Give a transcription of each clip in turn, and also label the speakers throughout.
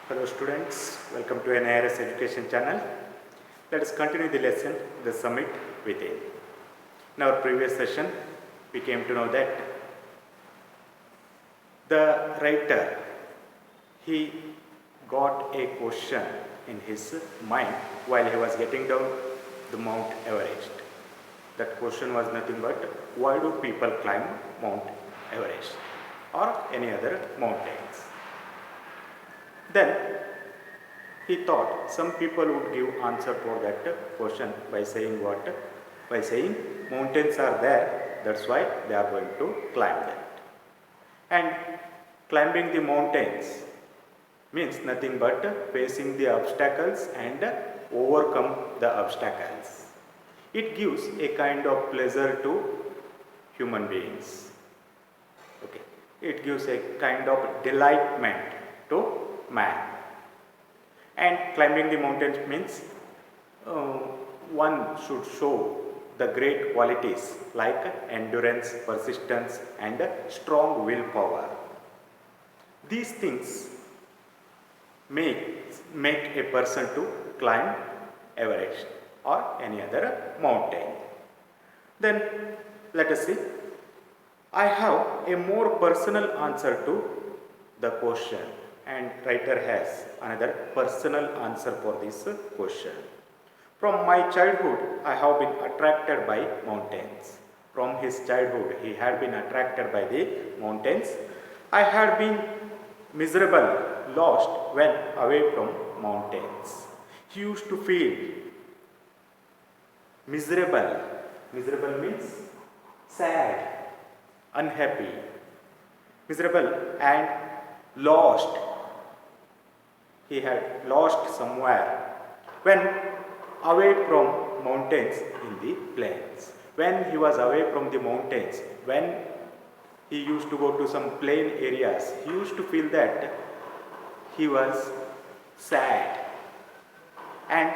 Speaker 1: Hello students, welcome to NIRS Education channel. Let us continue the lesson, the summit within. In our previous session, we came to know that the writer, he got a question in his mind while he was getting down the Mount Everest. That question was nothing but, why do people climb Mount Everest or any other mountains? Then he thought some people would give answer for that question by saying what? By saying mountains are there, that's why they are going to climb that. And climbing the mountains means nothing but facing the obstacles and overcome the obstacles. It gives a kind of pleasure to human beings. Okay. It gives a kind of delightment to man. And climbing the mountains means one should show the great qualities like endurance, persistence and strong willpower. These things make a person to climb Everest or any other mountain. Then let us see. I have a more personal answer to the question, and writer has another personal answer for this question. From my childhood, I have been attracted by mountains. From his childhood, he had been attracted by the mountains. I had been miserable, lost when away from mountains. He used to feel miserable. Miserable means sad, unhappy, miserable and lost. He had lost somewhere when away from mountains in the plains. When he was away from the mountains, when he used to go to some plain areas, he used to feel that he was sad and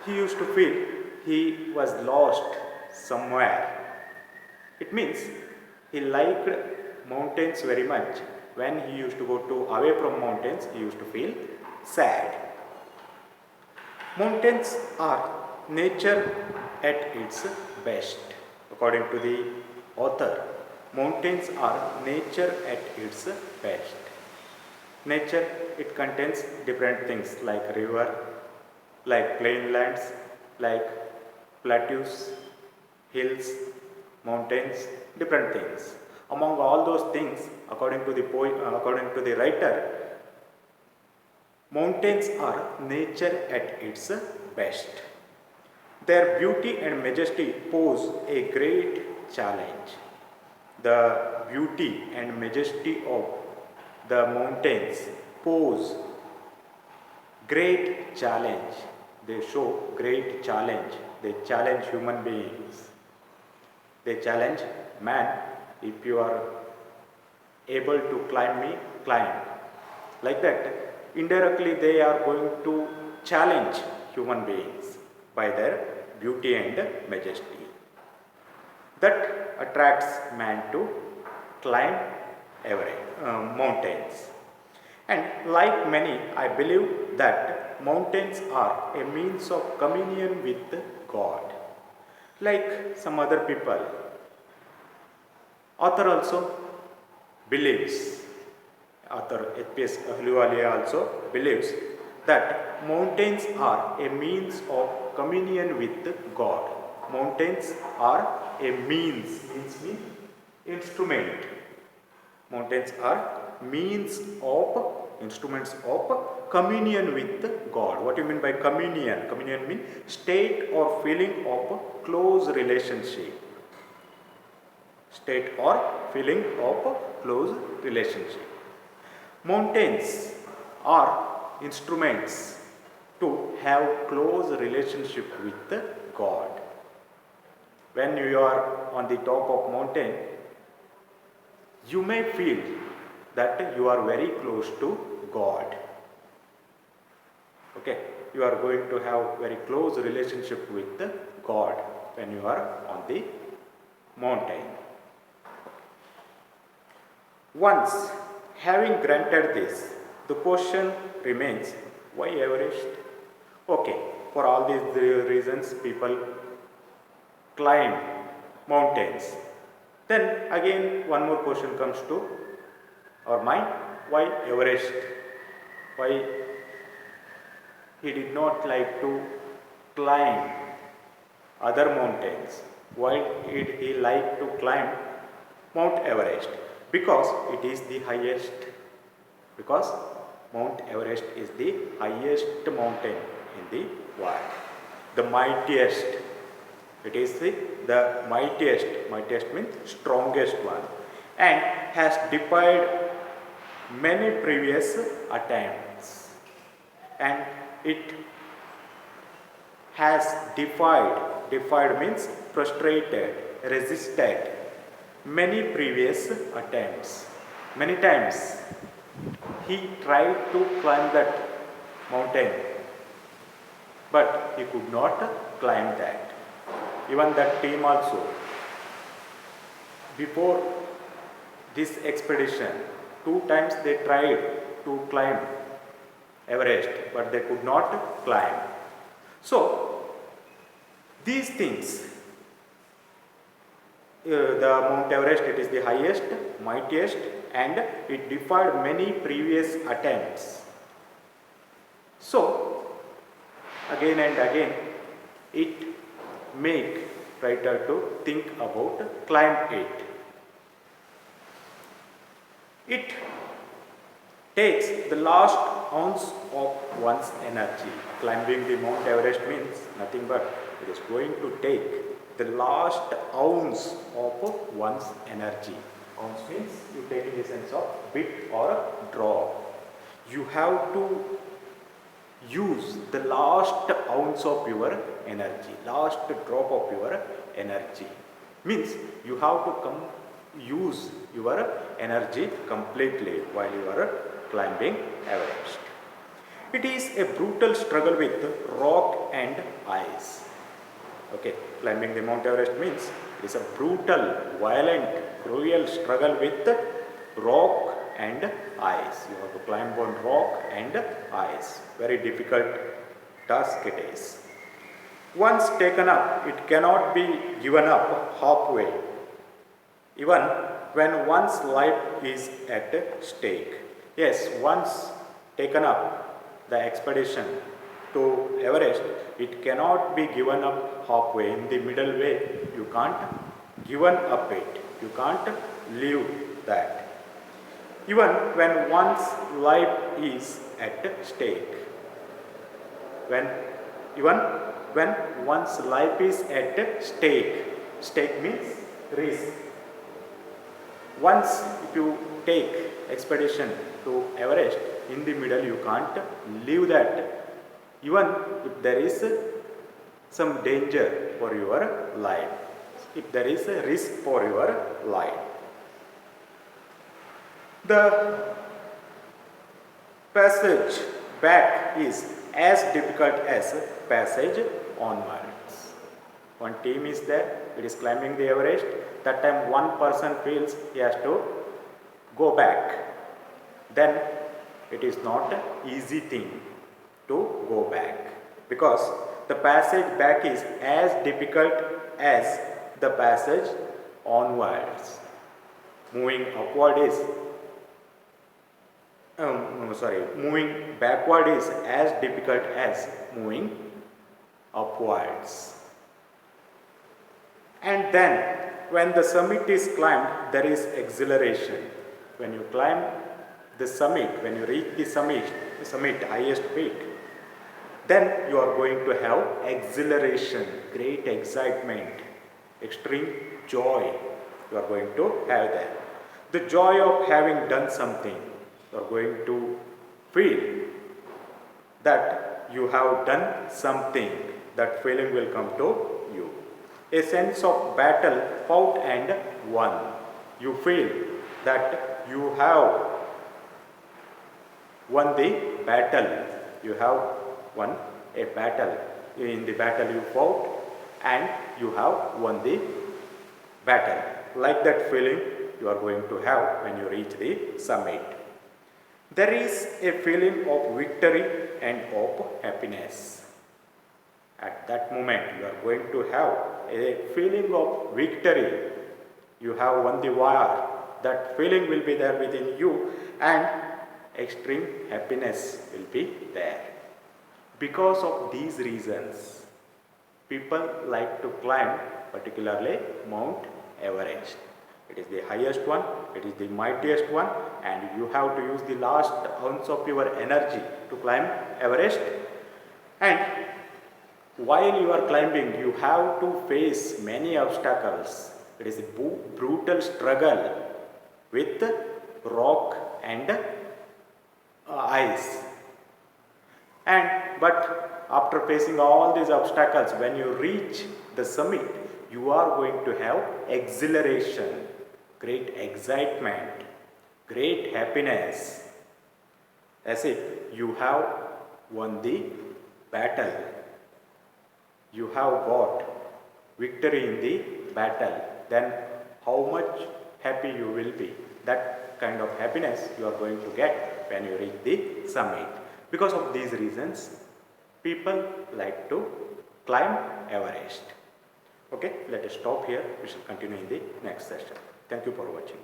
Speaker 1: he used to feel he was lost somewhere. It means he liked mountains very much. When he used to go to away from mountains, he used to feel sad. Mountains are nature at its best. According to the author, mountains are nature at its best. Nature, it contains different things like river, like plain lands, like plateaus, hills, mountains, different things. Among all those things, according to the writer, mountains are nature at its best. Their beauty and majesty pose a great challenge. The beauty and majesty of the mountains pose great challenge. They show great challenge. They challenge human beings. They challenge man. If you are able to climb me, climb. Like that, indirectly they are going to challenge human beings by their beauty and majesty. That attracts man to climb mountains. And like many, I believe that mountains are a means of communion with God. Like some other people, author also believes, author H.P.S. Ahluwalia also believes that mountains are a means of communion with God. Mountains are a means instrument. Mountains are means of instruments of communion with God. What do you mean by communion? Communion means state or feeling of close relationship. State or feeling of close relationship. Mountains are instruments to have close relationship with God. When you are on the top of mountain, you may feel that you are very close to God. Okay, you are going to have very close relationship with God when you are on the mountain. Once having granted this, The question remains, why Everest? Okay, for all these reasons, people climb mountains. Then again, one more question comes to our mind, why Everest? Why he did not like to climb other mountains? Why did he like to climb Mount Everest? Because it is the highest. Because Mount Everest is the highest mountain in the world. The mightiest. It is the mightiest. Mightiest means strongest one. And has defied many previous attempts. And it has defied means frustrated, resisted many previous attempts. Many times he tried to climb that mountain, but he could not climb that. Even that team also, before this expedition, 2 times they tried to climb Everest, but they could not climb. So, these things, the Mount Everest, it is the highest, mightiest, and it defied many previous attempts. So, again and again, it make writer to think about climb it. It takes the last ounce of one's energy. Climbing the Mount Everest means nothing but it is going to take the last ounce of one's energy. Ounce means you take in the sense of bit or drop. You have to use the last ounce of your energy, last drop of your energy. Means you have to use your energy completely while you are climbing Everest. It is a brutal struggle with rock and ice. Okay, climbing the Mount Everest means it is a brutal, violent, cruel struggle with rock and ice. You have to climb on rock and ice. Very difficult task it is. Once taken up, it cannot be given up halfway, even when one's life is at stake. Yes, once taken up the expedition to Everest, it cannot be given up halfway. In the middle way, you can't given up it. You can't leave that. Even when one's life is at stake. Even when one's life is at stake. Stake means risk. Once if you take expedition to Everest, in the middle you can't leave that. Even if there is some danger for your life, if there is a risk for your life. The passage back is as difficult as passage onwards. One team is there, it is climbing the Everest. That time one person feels he has to go back. Then it is not an easy thing to go back, because the passage back is as difficult as the passage onwards. Moving upward is moving backward is as difficult as moving upwards. And then when the summit is climbed, there is exhilaration. When you climb the summit, when you reach the summit, highest peak, then you are going to have exhilaration, great excitement, extreme joy. You are going to have that. The joy of having done something. You are going to feel that you have done something. That feeling will come to you. A sense of battle fought and won. You feel that you have won the battle. You have won a battle. In the battle you fought and you have won the battle. Like that feeling you are going to have when you reach the summit. There is a feeling of victory and of happiness. At that moment, you are going to have a feeling of victory. You have won the war. That feeling will be there within you, and extreme happiness will be there. Because of these reasons, people like to climb, particularly Mount Everest. It is the highest one, it is the mightiest one, and you have to use the last ounce of your energy to climb Everest. And while you are climbing, you have to face many obstacles. It is a brutal struggle with rock and ice. And but after facing all these obstacles, when you reach the summit, you are going to have exhilaration, great excitement, great happiness, as if you have won the battle. You have got victory in the battle. Then how much happy you will be. That kind of happiness you are going to get when you reach the summit. Because of these reasons, people like to climb Everest. Okay, let us stop here. We shall continue in the next session. Thank you for watching.